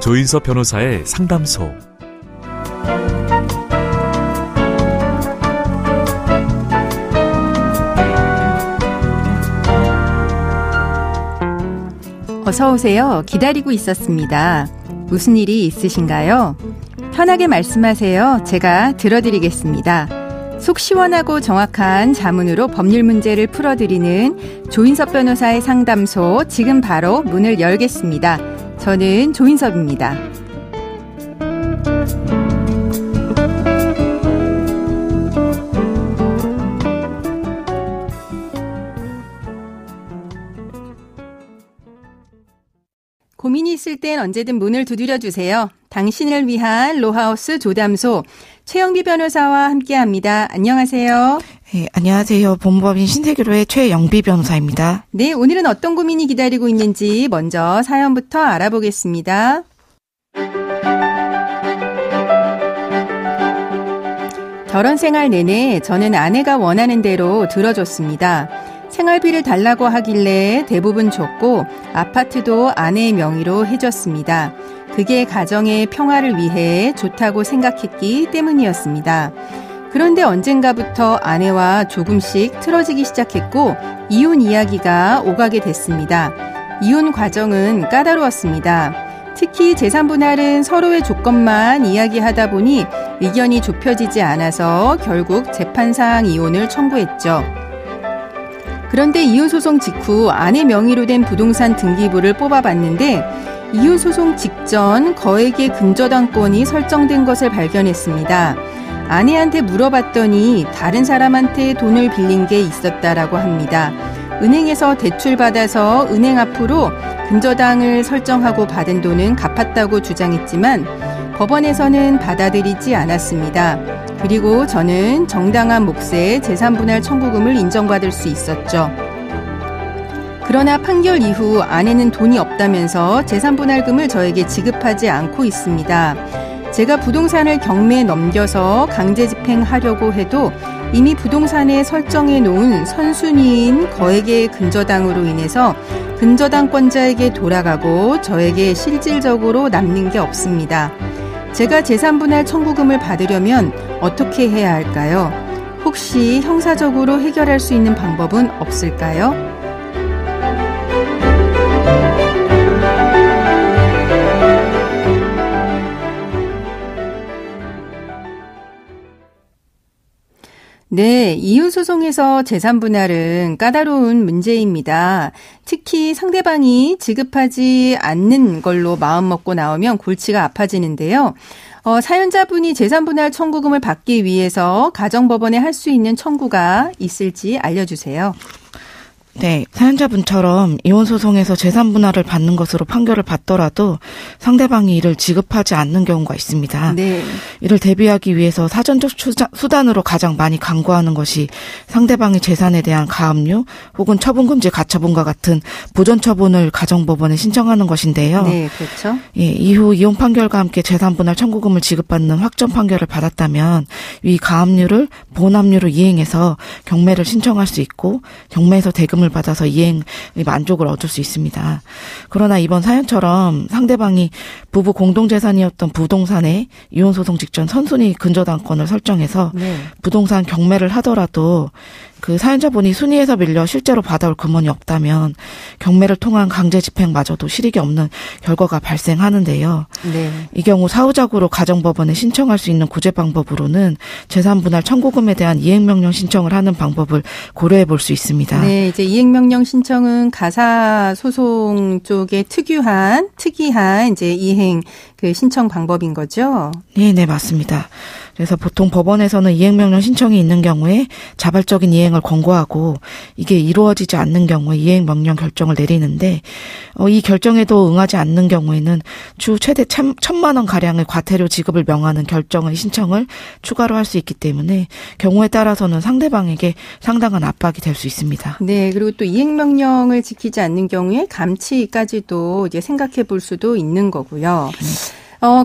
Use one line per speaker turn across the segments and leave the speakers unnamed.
조인섭 변호사의 상담소.
어서 오세요. 기다리고 있었습니다. 무슨 일이 있으신가요? 편하게 말씀하세요. 제가 들어드리겠습니다. 속 시원하고 정확한 자문으로 법률 문제를 풀어드리는 조인섭 변호사의 상담소, 지금 바로 문을 열겠습니다. 저는 조인섭입니다. 고민이 있을 땐 언제든 문을 두드려주세요. 당신을 위한 로하우스 조담소, 최영비 변호사와 함께합니다. 안녕하세요.
네, 안녕하세요. 본법인 신세계로의 최영비 변호사입니다.
네, 오늘은 어떤 고민이 기다리고 있는지 먼저 사연부터 알아보겠습니다. 결혼 생활 내내 저는 아내가 원하는 대로 들어줬습니다. 생활비를 달라고 하길래 대부분 줬고 아파트도 아내의 명의로 해줬습니다. 그게 가정의 평화를 위해 좋다고 생각했기 때문이었습니다. 그런데 언젠가부터 아내와 조금씩 틀어지기 시작했고 이혼 이야기가 오가게 됐습니다. 이혼 과정은 까다로웠습니다. 특히 재산 분할은 서로의 조건만 이야기하다 보니 의견이 좁혀지지 않아서 결국 재판상 이혼을 청구했죠. 그런데 이혼소송 직후 아내 명의로 된 부동산 등기부를 뽑아봤는데 이혼소송 직전 거액의 근저당권이 설정된 것을 발견했습니다. 아내한테 물어봤더니 다른 사람한테 돈을 빌린 게 있었다라고 합니다. 은행에서 대출받아서 은행 앞으로 근저당을 설정하고 받은 돈은 갚았다고 주장했지만 법원에서는 받아들이지 않았습니다. 그리고 저는 정당한 몫의 재산분할 청구금을 인정받을 수 있었죠. 그러나 판결 이후 아내는 돈이 없다면서 재산분할금을 저에게 지급하지 않고 있습니다. 제가 부동산을 경매에 넘겨서 강제 집행하려고 해도 이미 부동산에 설정해 놓은 선순위인 거액의 근저당으로 인해서 근저당권자에게 돌아가고 저에게 실질적으로 남는 게 없습니다. 제가 재산분할 청구금을 받으려면 어떻게 해야 할까요? 혹시 형사적으로 해결할 수 있는 방법은 없을까요? 네, 이혼소송에서 재산분할은 까다로운 문제입니다. 특히 상대방이 지급하지 않는 걸로 마음먹고 나오면 골치가 아파지는데요. 사연자분이 재산분할 청구금을 받기 위해서 가정법원에 할 수 있는 청구가 있을지 알려주세요.
네, 사연자분처럼 이혼소송에서 재산분할을 받는 것으로 판결을 받더라도 상대방이 이를 지급하지 않는 경우가 있습니다. 네. 이를 대비하기 위해서 사전적 수단으로 가장 많이 강구하는 것이 상대방의 재산에 대한 가압류 혹은 처분금지 가처분과 같은 부전처분을 가정법원에 신청하는 것인데요.
네, 그렇죠.
예, 이후 이혼 판결과 함께 재산분할 청구금을 지급받는 확정 판결을 받았다면 이 가압류를 본압류로 이행해서 경매를 신청할 수 있고 경매에서 대금을 받아서 이행의 만족을 얻을 수 있습니다. 그러나 이번 사연처럼 상대방이 부부 공동재산이었던 부동산에 이혼소송 직전 선순위 근저당권을 설정해서 부동산 경매를 하더라도 그 사연자분이 순위에서 밀려 실제로 받아올 금원이 없다면 경매를 통한 강제 집행마저도 실익이 없는 결과가 발생하는데요. 네. 이 경우 사후적으로 가정법원에 신청할 수 있는 구제 방법으로는 재산분할 청구금에 대한 이행명령 신청을 하는 방법을 고려해 볼 수 있습니다.
네, 이제 이행명령 신청은 가사소송 쪽에 특이한 이제 이행 그 신청 방법인 거죠?
네, 맞습니다. 그래서 보통 법원에서는 이행명령 신청이 있는 경우에 자발적인 이행을 권고하고 이게 이루어지지 않는 경우에 이행명령 결정을 내리는데 이 결정에도 응하지 않는 경우에는 주 최대 1,000만 원 가량의 과태료 지급을 명하는 결정의 신청을 추가로 할 수 있기 때문에 경우에 따라서는 상대방에게 상당한 압박이 될 수 있습니다.
네, 그리고 또 이행명령을 지키지 않는 경우에 감치까지도 이제 생각해 볼 수도 있는 거고요.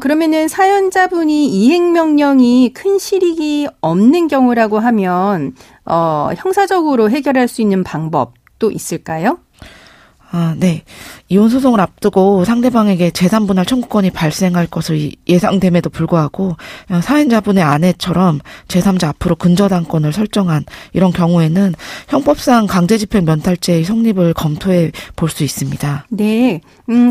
그러면은 사연자분이 이행명령이 큰 실익이 없는 경우라고 하면, 형사적으로 해결할 수 있는 방법도 있을까요?
네. 이혼 소송을 앞두고 상대방에게 재산 분할 청구권이 발생할 것을 예상됨에도 불구하고 사연자분의 아내처럼 제3자 앞으로 근저당권을 설정한 이런 경우에는 형법상 강제집행 면탈죄의 성립을 검토해 볼 수 있습니다.
네.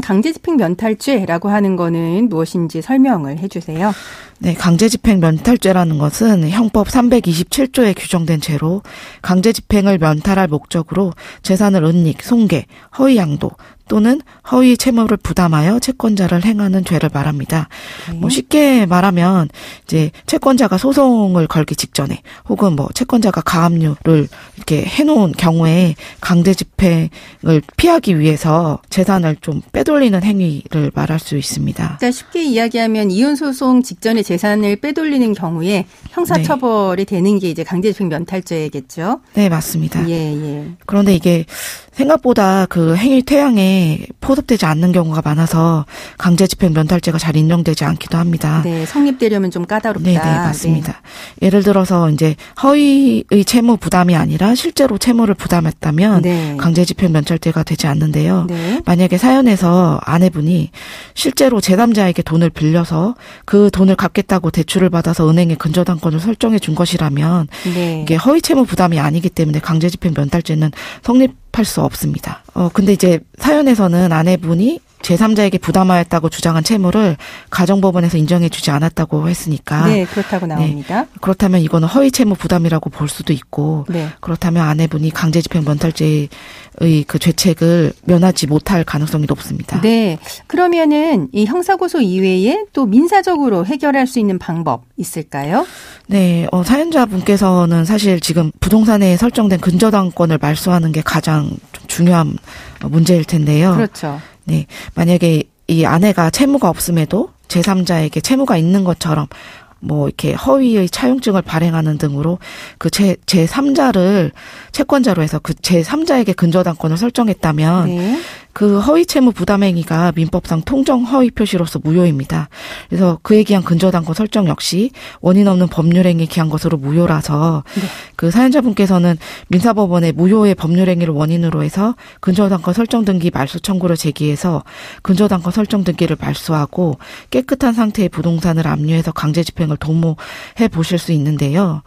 강제집행 면탈죄라고 하는 거는 무엇인지 설명을 해 주세요.
네, 강제집행 면탈죄라는 것은 형법 327조에 규정된 죄로 강제집행을 면탈할 목적으로 재산을 은닉, 손괴, 허위 양도 또는 허위 채무를 부담하여 채권자를 행하는 죄를 말합니다. 뭐 쉽게 말하면 이제 채권자가 소송을 걸기 직전에 혹은 뭐 채권자가 가압류를 이렇게 해놓은 경우에 강제 집행을 피하기 위해서 재산을 좀 빼돌리는 행위를 말할 수 있습니다.
그러니까 쉽게 이야기하면 이혼 소송 직전에 재산을 빼돌리는 경우에 형사처벌이 되는 게 이제 강제집행 면탈죄겠죠.
네, 맞습니다.
예.
그런데 이게 생각보다 그 행위 태양에 포섭되지 않는 경우가 많아서 강제집행 면탈죄가 잘 인정되지 않기도 합니다.
네, 성립되려면 좀 까다롭다.
네, 맞습니다. 네. 예를 들어서 이제 허위의 채무 부담이 아니라 실제로 채무를 부담했다면 강제집행 면탈죄가 되지 않는데요. 만약에 사연에서 아내분이 실제로 제3자에게 돈을 빌려서 그 돈을 갚겠다고 대출을 받아서 은행에 근저당권을 설정해 준 것이라면 이게 허위 채무 부담이 아니기 때문에 강제집행 면탈죄는 성립할 수 없습니다. 근데 이제 사연에서는 아내분이 제3자에게 부담하였다고 주장한 채무를 가정법원에서 인정해주지 않았다고 했으니까.
네, 그렇다고 나옵니다.
네, 그렇다면 이거는 허위 채무 부담이라고 볼 수도 있고, 그렇다면 아내분이 강제집행 면탈죄의 그 죄책을 면하지 못할 가능성이 높습니다.
네, 그러면은 이 형사고소 이외에 또 민사적으로 해결할 수 있는 방법 있을까요?
네, 사연자분께서는 사실 지금 부동산에 설정된 근저당권을 말소하는 게 가장 좀 중요한 문제일 텐데요.
그렇죠.
네, 만약에 이 아내가 채무가 없음에도 제3자에게 채무가 있는 것처럼 뭐 이렇게 허위의 차용증을 발행하는 등으로 그 제3자를 채권자로 해서 그 제3자에게 근저당권을 설정했다면 그 허위 채무 부담 행위가 민법상 통정 허위 표시로서 무효입니다. 그래서 그에 기한 근저당권 설정 역시 원인 없는 법률 행위에 기한 것으로 무효라서 그 사연자분께서는 민사법원에 무효의 법률 행위를 원인으로 해서 근저당권 설정 등기 말소 청구를 제기해서 근저당권 설정 등기를 말소하고 깨끗한 상태의 부동산을 압류해서 강제 집행을 도모해 보실 수 있는데요.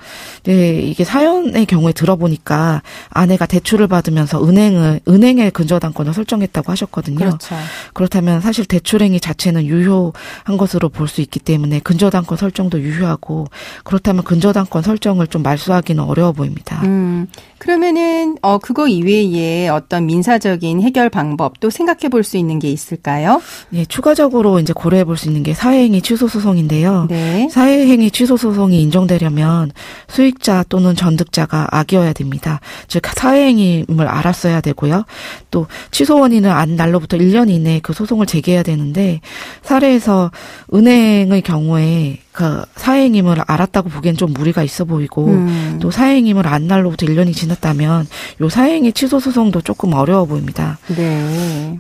네, 이게 사연의 경우에 들어보니까 아내가 대출을 받으면서 은행에 근저당권을 설정했다고 하셨거든요.
그렇죠.
그렇다면 사실 대출행위 자체는 유효한 것으로 볼 수 있기 때문에 근저당권 설정도 유효하고 그렇다면 근저당권 설정을 좀 말소하기는 어려워 보입니다.
그러면은 그거 이외에 어떤 민사적인 해결 방법 또 생각해 볼 수 있는 게 있을까요?
네, 추가적으로 이제 고려해 볼 수 있는 게 사회행위 취소 소송인데요.
네.
사회행위 취소 소송이 인정되려면 수익자 또는 전득자가 악이어야 됩니다. 즉 사회행위임을 알았어야 되고요. 또 취소 원인은 안 날로부터 1년 이내에 그 소송을 제기해야 되는데 사례에서 은행의 경우에 그 사행임을 알았다고 보기엔 좀 무리가 있어 보이고 또 사행임을 안 날로부터 1년이 지났다면 요 사행위 취소 소송도 조금 어려워 보입니다.
네.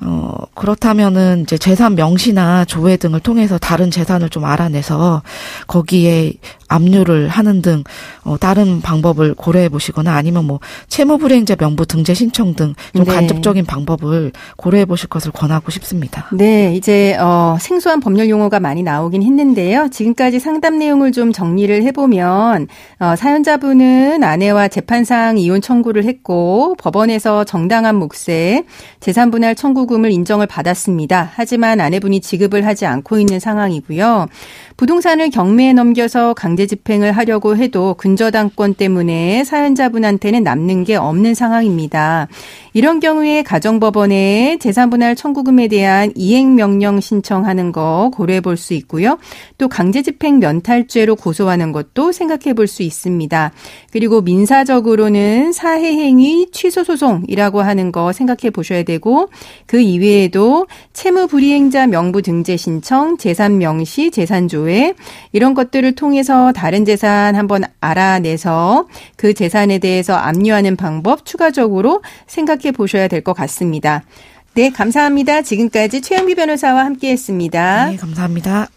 그렇다면은 이제 재산 명시나 조회 등을 통해서 다른 재산을 좀 알아내서 거기에 압류를 하는 등 다른 방법을 고려해 보시거나 아니면 뭐 채무불이행자 명부 등재 신청 등 좀 간접적인 방법을 고려해 보실 것을 권하고 싶습니다.
네, 이제 생소한 법률 용어가 많이 나오긴 했는데요. 지금까지 상담 내용을 좀 정리를 해보면 사연자분은 아내와 재판상 이혼 청구를 했고 법원에서 정당한 몫의 재산분할 청구금을 인정을 받았습니다. 하지만 아내분이 지급을 하지 않고 있는 상황이고요. 부동산을 경매에 넘겨서 강제 집행을 하려고 해도 근저당권 때문에 사연자분한테는 남는 게 없는 상황입니다. 이런 경우에 가정법원에 재산분할 청구금에 대한 이행명령 신청하는 거 고려해 볼 수 있고요. 또 강제집행 면탈죄로 고소하는 것도 생각해 볼 수 있습니다. 그리고 민사적으로는 사회행위 취소소송이라고 하는 거 생각해 보셔야 되고 그 이외에도 채무불이행자 명부 등재 신청, 재산명시, 재산조회 이런 것들을 통해서 다른 재산 한번 알아내서 그 재산에 대해서 압류하는 방법 추가적으로 생각해 보셔야 될 것 같습니다. 네, 감사합니다. 지금까지 최영미 변호사와 함께했습니다.
네, 감사합니다.